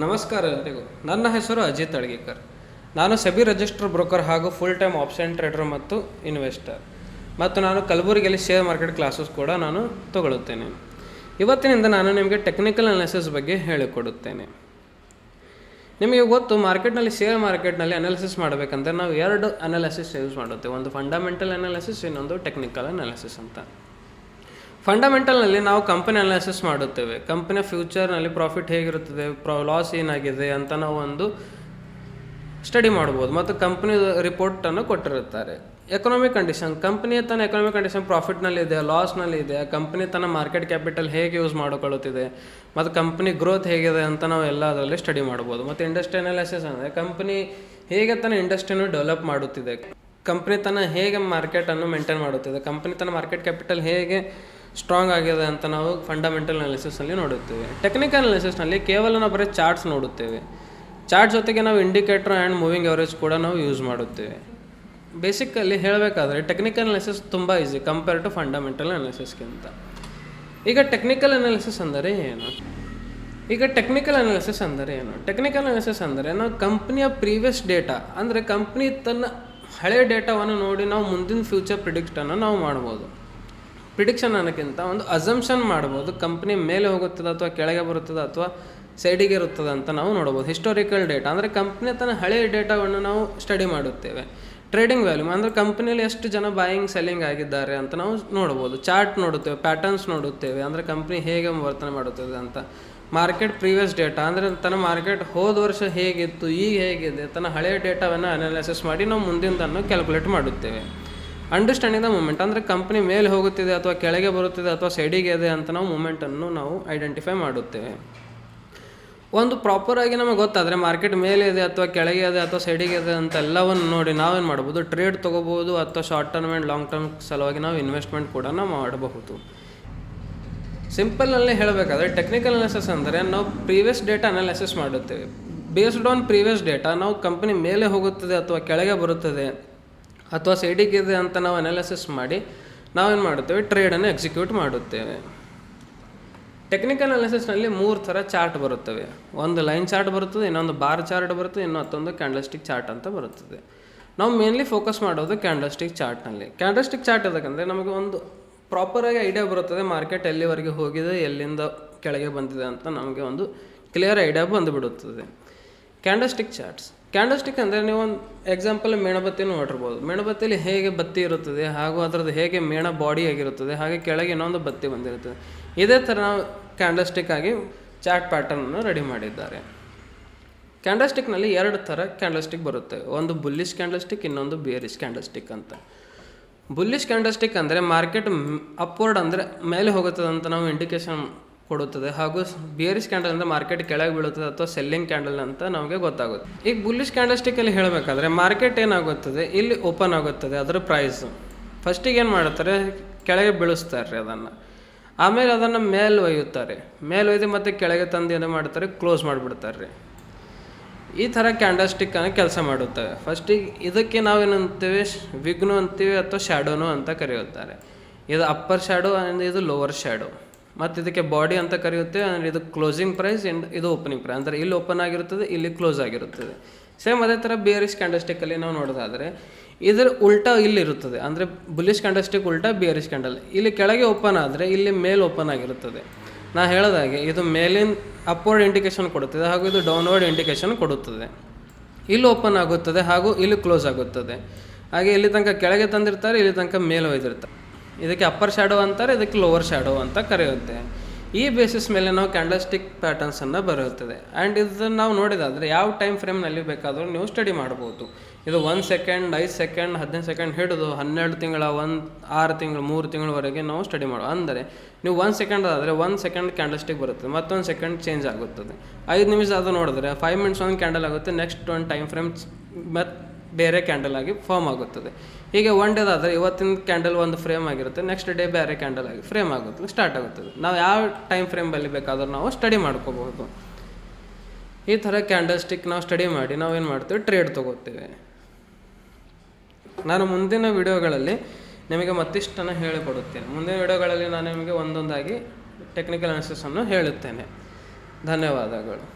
ನಮಸ್ಕಾರ ಎಲ್ಲರಿಗೂ. ನನ್ನ ಹೆಸರು ಅಜಿತ್ ಅಡ್ಗೇಕರ್. ನಾನು ಸೆಬಿ ರಿಜಿಸ್ಟರ್ ಬ್ರೋಕರ್ ಹಾಗೂ ಫುಲ್ ಟೈಮ್ ಆಪ್ಷನ್ ಟ್ರೇಡರ್ ಮತ್ತು ಇನ್ವೆಸ್ಟರ್, ಮತ್ತು ನಾನು ಕಲಬುರಗಿಯಲ್ಲಿ ಶೇರ್ ಮಾರ್ಕೆಟ್ ಕ್ಲಾಸಸ್ ಕೂಡ ನಾನು ತಗೊಳ್ಳುತ್ತೇನೆ. ಇವತ್ತಿನಿಂದ ನಾನು ನಿಮಗೆ ಟೆಕ್ನಿಕಲ್ ಅನಾಲಿಸಿಸ್ ಬಗ್ಗೆ ಹೇಳಿಕೊಡುತ್ತೇನೆ. ನಿಮಗೆ ಗೊತ್ತು, ಮಾರ್ಕೆಟ್ನಲ್ಲಿ ಶೇರ್ ಮಾರ್ಕೆಟ್ನಲ್ಲಿ ಅನಾಲಿಸಿಸ್ ಮಾಡಬೇಕಂದ್ರೆ ನಾವು ಎರಡು ಅನಾಲಿಸಿಸ್ ಯೂಸ್ ಮಾಡುತ್ತೇವೆ. ಒಂದು ಫಂಡಮೆಂಟಲ್ ಅನಾಲಿಸಿಸ್, ಇನ್ನೊಂದು ಟೆಕ್ನಿಕಲ್ ಅನಾಲಿಸಿಸ್ ಅಂತ. ಫಂಡಮೆಂಟಲ್ನಲ್ಲಿ ನಾವು ಕಂಪನಿ ಅನಾಲಿಸಿಸ್ ಮಾಡುತ್ತೇವೆ. ಕಂಪನಿಯ ಫ್ಯೂಚರ್ನಲ್ಲಿ ಪ್ರಾಫಿಟ್ ಹೇಗಿರುತ್ತದೆ, ಲಾಸ್ ಏನಾಗಿದೆ ಅಂತ ನಾವು ಒಂದು ಸ್ಟಡಿ ಮಾಡ್ಬೋದು. ಮತ್ತು ಕಂಪನಿ ರಿಪೋರ್ಟನ್ನು ಕೊಟ್ಟಿರುತ್ತಾರೆ. ಎಕನಾಮಿಕ್ ಕಂಡೀಷನ್, ಕಂಪನಿಯ ತನ್ನ ಎಕನಾಮಿಕ್ ಕಂಡೀಷನ್ ಪ್ರಾಫಿಟ್ನಲ್ಲಿ ಇದೆ, ಲಾಸ್ನಲ್ಲಿ ಇದೆ, ಕಂಪನಿ ತನ್ನ ಮಾರ್ಕೆಟ್ ಕ್ಯಾಪಿಟಲ್ ಹೇಗೆ ಯೂಸ್ ಮಾಡಿಕೊಳ್ಳುತ್ತಿದೆ, ಮತ್ತು ಕಂಪನಿ ಗ್ರೋತ್ ಹೇಗಿದೆ ಅಂತ ನಾವು ಎಲ್ಲ ಅದರಲ್ಲಿ ಸ್ಟಡಿ ಮಾಡ್ಬೋದು. ಮತ್ತು ಇಂಡಸ್ಟ್ರಿ ಅನಾಲಿಸಿಸ್ ಅಂದರೆ ಕಂಪನಿ ಹೇಗೆ ತನ್ನ ಇಂಡಸ್ಟ್ರಿಯನ್ನು ಡೆವಲಪ್ ಮಾಡುತ್ತಿದೆ, ಕಂಪನಿ ತನ್ನ ಹೇಗೆ ಮಾರ್ಕೆಟನ್ನು ಮೇಂಟೈನ್ ಮಾಡುತ್ತಿದೆ, ಕಂಪನಿ ತನ್ನ ಮಾರ್ಕೆಟ್ ಕ್ಯಾಪಿಟಲ್ ಹೇಗೆ ಸ್ಟ್ರಾಂಗ್ ಆಗಿದೆ ಅಂತ ನಾವು ಫಂಡಮೆಂಟಲ್ ಅನಾಲಿಸಿಸ್ನಲ್ಲಿ ನೋಡುತ್ತೇವೆ. ಟೆಕ್ನಿಕಲ್ ಅನಾಲಿಸಿಸ್ನಲ್ಲಿ ಕೇವಲ ನಾವು ಬರೀ ಚಾರ್ಟ್ಸ್ ನೋಡುತ್ತೇವೆ. ಚಾರ್ಟ್ ಜೊತೆಗೆ ನಾವು ಇಂಡಿಕೇಟರ್ ಆ್ಯಂಡ್ ಮೂವಿಂಗ್ ಎವರೇಜ್ ಕೂಡ ನಾವು ಯೂಸ್ ಮಾಡುತ್ತೇವೆ. ಬೇಸಿಕಲ್ಲಿ ಹೇಳಬೇಕಾದ್ರೆ ಟೆಕ್ನಿಕಲ್ ಅನಾಲಿಸಿಸ್ ತುಂಬ ಈಸಿ ಕಂಪೇರ್ ಟು ಫಂಡಮೆಂಟಲ್ ಅನಾಲಿಸಿಸ್ಗಿಂತ. ಈಗ ಟೆಕ್ನಿಕಲ್ ಅನಾಲಿಸಿಸ್ ಅಂದರೆ ಏನು? ಟೆಕ್ನಿಕಲ್ ಅನಾಲಿಸಿಸ್ ಅಂದರೆ ನಾವು ಕಂಪ್ನಿಯ ಪ್ರೀವಿಯಸ್ ಡೇಟಾ, ಅಂದರೆ ಕಂಪ್ನಿ ತನ್ನ ಹಳೆಯ ಡೇಟಾವನ್ನು ನೋಡಿ ನಾವು ಮುಂದಿನ ಫ್ಯೂಚರ್ ಪ್ರಿಡಿಕ್ಷನ್ನು ನಾವು ಮಾಡ್ಬೋದು. ಪ್ರಿಡಿಕ್ಷನ್ ಅನ್ನೋಕ್ಕಿಂತ ಒಂದು ಅಸಂಪ್ಷನ್ ಮಾಡ್ಬೋದು. ಕಂಪ್ನಿ ಮೇಲೆ ಹೋಗುತ್ತದೆ ಅಥವಾ ಕೆಳಗೆ ಬರುತ್ತದೆ ಅಥವಾ ಸೈಡಿಗೆ ಇರುತ್ತದೆ ಅಂತ ನಾವು ನೋಡ್ಬೋದು. ಹಿಸ್ಟೋರಿಕಲ್ ಡೇಟಾ ಅಂದರೆ ಕಂಪ್ನಿ ತನ್ನ ಹಳೆಯ ಡೇಟಾವನ್ನು ನಾವು ಸ್ಟಡಿ ಮಾಡುತ್ತೇವೆ. ಟ್ರೇಡಿಂಗ್ ವ್ಯಾಲ್ಯೂಮ್ ಅಂದರೆ ಕಂಪ್ನಿಯಲ್ಲಿ ಎಷ್ಟು ಜನ ಬಾಯಿಂಗ್ ಸೆಲ್ಲಿಂಗ್ ಆಗಿದ್ದಾರೆ ಅಂತ ನಾವು ನೋಡ್ಬೋದು. ಚಾರ್ಟ್ ನೋಡುತ್ತೇವೆ, ಪ್ಯಾಟರ್ನ್ಸ್ ನೋಡುತ್ತೇವೆ, ಅಂದರೆ ಕಂಪ್ನಿ ಹೇಗೆ ವರ್ತನೆ ಮಾಡುತ್ತದೆ ಅಂತ. ಮಾರ್ಕೆಟ್ ಪ್ರೀವಿಯಸ್ ಡೇಟಾ ಅಂದರೆ ತನ್ನ ಮಾರ್ಕೆಟ್ ಹೋದ ವರ್ಷ ಹೇಗಿತ್ತು, ಈಗ ಹೇಗಿದೆ, ತನ್ನ ಹಳೆಯ ಡೇಟಾವನ್ನು ಅನಾಲಿಸಿಸ್ ಮಾಡಿ ನಾವು ಮುಂದಿನದನ್ನು ಕ್ಯಾಲ್ಕುಲೇಟ್ ಮಾಡುತ್ತೇವೆ. ಅಂಡರ್ಸ್ಟ್ಯಾಂಡಿಂಗ್ ದ ಮೂಮೆಂಟ್ ಅಂದರೆ ಕಂಪ್ನಿ ಮೇಲೆ ಹೋಗುತ್ತಿದೆ ಅಥವಾ ಕೆಳಗೆ ಬರುತ್ತಿದೆ ಅಥವಾ ಸೈಡಿಗೆ ಇದೆ ಅಂತ ನಾವು ಮೂಮೆಂಟನ್ನು ನಾವು ಐಡೆಂಟಿಫೈ ಮಾಡುತ್ತೇವೆ. ಒಂದು ಪ್ರಾಪರಾಗಿ ನಮಗೆ ಗೊತ್ತಾದರೆ ಮಾರ್ಕೆಟ್ ಮೇಲೆ ಇದೆ ಅಥವಾ ಕೆಳಗೆ ಇದೆ ಅಥವಾ ಸೈಡಿಗೆ ಇದೆ ಅಂತ ಎಲ್ಲವನ್ನು ನೋಡಿ ನಾವೇನು ಮಾಡ್ಬೋದು, ಟ್ರೇಡ್ ತೊಗೋಬೋದು ಅಥವಾ short term and long term ಸಲುವಾಗಿ ನಾವು ಇನ್ವೆಸ್ಟ್ಮೆಂಟ್ ಕೂಡ ನಾವು ಮಾಡಬಹುದು. ಸಿಂಪಲ್ನಲ್ಲಿ ಹೇಳಬೇಕಾದ್ರೆ ಟೆಕ್ನಿಕಲ್ ಅನಾಲಿಸಿಸ್ ಅಂದರೆ ನಾವು ಪ್ರೀವಿಯಸ್ ಡೇಟಾ ಅನಾಲಿಸಿಸ್ ಮಾಡುತ್ತೇವೆ. ಬೇಸ್ಡ್ ಆನ್ ಪ್ರೀವಿಯಸ್ ಡೇಟಾ ನಾವು ಕಂಪನಿ ಮೇಲೆ ಹೋಗುತ್ತದೆ ಅಥವಾ ಕೆಳಗೆ ಬರುತ್ತದೆ ಅಥವಾ ಸೈಡಿಗೆ ಇದೆ ಅಂತ ನಾವು ಅನಾಲಿಸಿಸ್ ಮಾಡಿ ನಾವೇನು ಮಾಡುತ್ತೇವೆ, ಟ್ರೇಡನ್ನು ಎಕ್ಸಿಕ್ಯೂಟ್ ಮಾಡುತ್ತೇವೆ. ಟೆಕ್ನಿಕಲ್ ಅನಾಲಿಸಿಸ್ನಲ್ಲಿ 3 ಥರ ಚಾರ್ಟ್ ಬರುತ್ತವೆ. ಒಂದು ಲೈನ್ ಚಾರ್ಟ್ ಬರುತ್ತದೆ, ಇನ್ನೊಂದು ಬಾರ್ ಚಾರ್ಟ್ ಬರುತ್ತದೆ, ಇನ್ನೊಂದು ಕ್ಯಾಂಡಲ್ಸ್ಟಿಕ್ ಚಾರ್ಟ್ ಅಂತ ಬರುತ್ತದೆ. ನಾವು ಮೇನ್ಲಿ ಫೋಕಸ್ ಮಾಡೋದು ಕ್ಯಾಂಡಲ್ಸ್ಟಿಕ್ ಚಾರ್ಟ್ನಲ್ಲಿ. ಕ್ಯಾಂಡಲ್ಸ್ಟಿಕ್ ಚಾರ್ಟ್ ಅದಕ್ಕಂದರೆ ನಮಗೆ ಒಂದು ಪ್ರಾಪರಾಗಿ ಐಡಿಯಾ ಬರುತ್ತದೆ ಮಾರ್ಕೆಟ್ ಎಲ್ಲಿವರೆಗೆ ಹೋಗಿದೆ, ಎಲ್ಲಿಂದ ಕೆಳಗೆ ಬಂದಿದೆ ಅಂತ ನಮಗೆ ಒಂದು ಕ್ಲಿಯರ್ ಐಡಿಯಾ ಬಂದುಬಿಡುತ್ತದೆ. ಕ್ಯಾಂಡಲ್ಸ್ಟಿಕ್ ಅಂದರೆ ನೀವು ಒಂದು ಎಕ್ಸಾಂಪಲ್ ಮೇಣಬತ್ತಿಯನ್ನು ನೋಡಿರ್ಬೋದು. ಮೇಣಬತ್ತಿಯಲ್ಲಿ ಹೇಗೆ ಬತ್ತಿ ಇರುತ್ತದೆ ಹಾಗೂ ಅದರದ್ದು ಹೇಗೆ ಮೇಣ ಬಾಡಿ ಆಗಿರುತ್ತದೆ, ಹಾಗೆ ಕೆಳಗೆ ಇನ್ನೊಂದು ಬತ್ತಿ ಬಂದಿರುತ್ತದೆ. ಇದೇ ಥರ ನಾವು ಕ್ಯಾಂಡಲ್ಸ್ಟಿಕ್ ಆಗಿ ಚಾರ್ಟ್ ಪ್ಯಾಟರ್ನನ್ನು ರೆಡಿ ಮಾಡಿದ್ದಾರೆ. ಕ್ಯಾಂಡಲ್ಸ್ಟಿಕ್ನಲ್ಲಿ 2 ಥರ ಕ್ಯಾಂಡಲ್ಸ್ಟಿಕ್ ಬರುತ್ತೆ. ಒಂದು ಬುಲ್ಲಿಶ್ ಕ್ಯಾಂಡಲ್ಸ್ಟಿಕ್, ಇನ್ನೊಂದು ಬೇರಿಶ್ ಕ್ಯಾಂಡಲ್ಸ್ಟಿಕ್ ಅಂತ. ಬುಲ್ಲಿಶ್ ಕ್ಯಾಂಡಲ್ಸ್ಟಿಕ್ ಅಂದರೆ ಮಾರ್ಕೆಟ್ ಅಪ್ವರ್ಡ್ ಅಂದರೆ ಮೇಲೆ ಹೋಗುತ್ತದೆ ಅಂತ ನಾವು ಇಂಡಿಕೇಶನ್ ಕೊಡುತ್ತದೆ, ಹಾಗೂ ಬಿಯರಿಶ್ ಕ್ಯಾಂಡಲ್ ಅಂದರೆ ಮಾರ್ಕೆಟ್ ಕೆಳಗೆ ಬೀಳುತ್ತದೆ ಅಥವಾ ಸೆಲ್ಲಿಂಗ್ ಕ್ಯಾಂಡಲ್ ಅಂತ ನಮಗೆ ಗೊತ್ತಾಗುತ್ತೆ. ಈಗ ಬುಲ್ಲಿಶ್ ಕ್ಯಾಂಡಲ್ಸ್ಟಿಕ್ಕಲ್ಲಿ ಹೇಳಬೇಕಾದ್ರೆ ಮಾರ್ಕೆಟ್ ಏನಾಗುತ್ತದೆ, ಇಲ್ಲಿ ಓಪನ್ ಆಗುತ್ತದೆ, ಅದರ ಪ್ರೈಸು ಫಸ್ಟಿಗೆ ಏನು ಮಾಡುತ್ತಾರೆ, ಕೆಳಗೆ ಬೀಳಿಸ್ತಾರೆ ಅದನ್ನು, ಆಮೇಲೆ ಅದನ್ನು ಮೇಲೆ ಒಯ್ದು ಮತ್ತು ಕೆಳಗೆ ತಂದು ಏನು ಮಾಡ್ತಾರೆ, ಕ್ಲೋಸ್ ಮಾಡಿಬಿಡ್ತಾರೆ. ಈ ಥರ ಕ್ಯಾಂಡಲ್ಸ್ಟಿಕ್ಕನ್ನು ಕೆಲಸ ಮಾಡುತ್ತವೆ. ಫಸ್ಟಿಗೆ ಇದಕ್ಕೆ ನಾವೇನಂತೀವಿ, ವಿಗ್ನು ಅಂತೀವಿ ಅಥವಾ ಶ್ಯಾಡೋನು ಅಂತ ಕರೆಯುತ್ತಾರೆ. ಇದು ಅಪ್ಪರ್ ಶ್ಯಾಡೋ ಆ್ಯಂಡ್ ಇದು ಲೋವರ್ ಶ್ಯಾಡೋ. ಮತ್ತು ಇದಕ್ಕೆ ಬಾಡಿ ಅಂತ ಕರೆಯುತ್ತೇವೆ. ಅಂದರೆ ಇದು ಕ್ಲೋಸಿಂಗ್ ಪ್ರೈಸ್ ಆ್ಯಂಡ್ ಇದು ಓಪನಿಂಗ್ ಪ್ರೈಸ್, ಅಂದರೆ ಇಲ್ಲಿ ಓಪನ್ ಆಗಿರುತ್ತದೆ, ಇಲ್ಲಿ ಕ್ಲೋಸ್ ಆಗಿರುತ್ತದೆ. ಸೇಮ್ ಅದೇ ಥರ ಬಿಯರಿಶ್ ಕ್ಯಾಂಡಲ್ಸ್ಟಿಕ್ಕಲ್ಲಿ ನಾವು ನೋಡೋದಾದರೆ ಇದರ ಉಲ್ಟಾ ಇಲ್ಲಿರುತ್ತದೆ. ಅಂದರೆ ಬುಲ್ಲಿಶ್ ಕ್ಯಾಂಡಲ್ಸ್ಟಿಕ್ ಉಲ್ಟಾ ಬಿಯರಿಶ್ ಕ್ಯಾಂಡಲ್. ಇಲ್ಲಿ ಕೆಳಗೆ ಓಪನ್ ಆದರೆ ಇಲ್ಲಿ ಮೇಲೆ ಓಪನ್ ಆಗಿರುತ್ತದೆ. ನಾ ಹೇಳಿದಾಗೆ ಇದು ಮೇಲಿನ ಅಪ್ವರ್ಡ್ ಇಂಡಿಕೇಶನ್ ಕೊಡುತ್ತದೆ ಹಾಗೂ ಇದು ಡೌನ್ವರ್ಡ್ ಇಂಡಿಕೇಶನ್ ಕೊಡುತ್ತದೆ. ಇಲ್ಲಿ ಓಪನ್ ಆಗುತ್ತದೆ ಹಾಗೂ ಇಲ್ಲಿ ಕ್ಲೋಸ್ ಆಗುತ್ತದೆ. ಹಾಗೆ ಇಲ್ಲಿ ತನಕ ಕೆಳಗೆ ತಂದಿರ್ತಾರೆ, ಇಲ್ಲಿ ತನಕ ಮೇಲೆ ಒಯ್ದಿರ್ತಾರೆ. ಇದಕ್ಕೆ ಅಪ್ಪರ್ ಶ್ಯಾಡೋ ಅಂತಾರೆ, ಇದಕ್ಕೆ ಲೋವರ್ ಶ್ಯಾಡೋ ಅಂತ ಕರೆಯುತ್ತೆ. ಈ ಬೇಸಿಸ್ ಮೇಲೆ ನಾವು ಕ್ಯಾಂಡಲ್ಸ್ಟಿಕ್ ಪ್ಯಾಟರ್ನ್ಸನ್ನು ಬರುತ್ತದೆ. ಆ್ಯಂಡ್ ಇದನ್ನು ನಾವು ನೋಡಿದಾದರೆ ಯಾವ ಟೈಮ್ ಫ್ರೇಮ್ನಲ್ಲಿ ಬೇಕಾದರೂ ನೀವು ಸ್ಟಡಿ ಮಾಡ್ಬೋದು. ಇದು 1 ಸೆಕೆಂಡ್, 5 ಸೆಕೆಂಡ್, 15 ಸೆಕೆಂಡ್ ಹಿಡಿದು 12 ತಿಂಗಳ, 6 ತಿಂಗಳು, 3 ತಿಂಗಳವರೆಗೆ ನಾವು ಸ್ಟಡಿ ಮಾಡೋ. ಅಂದರೆ ನೀವು 1 ಸೆಕೆಂಡ್ ಆದರೆ 1 ಸೆಕೆಂಡ್ ಕ್ಯಾಂಡಲ್ಸ್ಟಿಕ್ ಬರುತ್ತೆ, ಮತ್ತೊಂದು ಸೆಕೆಂಡ್ ಚೇಂಜ್ ಆಗುತ್ತದೆ. 5 ನಿಮಿಷ ಅದು ನೋಡಿದ್ರೆ 5 ಮಿನಿಟ್ಸ್ ಒಂದು ಕ್ಯಾಂಡಲ್ ಆಗುತ್ತೆ, ನೆಕ್ಸ್ಟ್ ಒಂದು ಟೈಮ್ ಫ್ರೇಮ್ ಮತ್ತು ಬೇರೆ ಕ್ಯಾಂಡಲ್ ಆಗಿ ಫಾರ್ಮ್ ಆಗುತ್ತದೆ. ಹೀಗೆ 1 ಡೇದಾದರೆ ಇವತ್ತಿನ ಕ್ಯಾಂಡಲ್ ಒಂದು ಫ್ರೇಮ್ ಆಗಿರುತ್ತೆ, ನೆಕ್ಸ್ಟ್ ಡೇ ಬೇರೆ ಕ್ಯಾಂಡಲ್ ಆಗಿ ಫ್ರೇಮ್ ಆಗುತ್ತದೆ, ಸ್ಟಾರ್ಟ್ ಆಗುತ್ತದೆ. ನಾವು ಯಾವ ಟೈಮ್ ಫ್ರೇಮಲ್ಲಿ ಬೇಕಾದರೂ ನಾವು ಸ್ಟಡಿ ಮಾಡ್ಕೋಬಹುದು. ಈ ಥರ ಕ್ಯಾಂಡಲ್ಸ್ಟಿಕ್ ನಾವು ಸ್ಟಡಿ ಮಾಡಿ ನಾವೇನು ಮಾಡ್ತೀವಿ, ಟ್ರೇಡ್ ತೊಗೋತೀವಿ. ನಾನು ಮುಂದಿನ ವಿಡಿಯೋಗಳಲ್ಲಿ ನಿಮಗೆ ಮತ್ತಿಷ್ಟನ್ನು ಹೇಳಿಕೊಡುತ್ತೇನೆ. ಮುಂದಿನ ವಿಡಿಯೋಗಳಲ್ಲಿ ನಾನು ನಿಮಗೆ ಒಂದೊಂದಾಗಿ ಟೆಕ್ನಿಕಲ್ ಅನಾಲಿಸಿಸನ್ನು ಹೇಳುತ್ತೇನೆ. ಧನ್ಯವಾದಗಳು.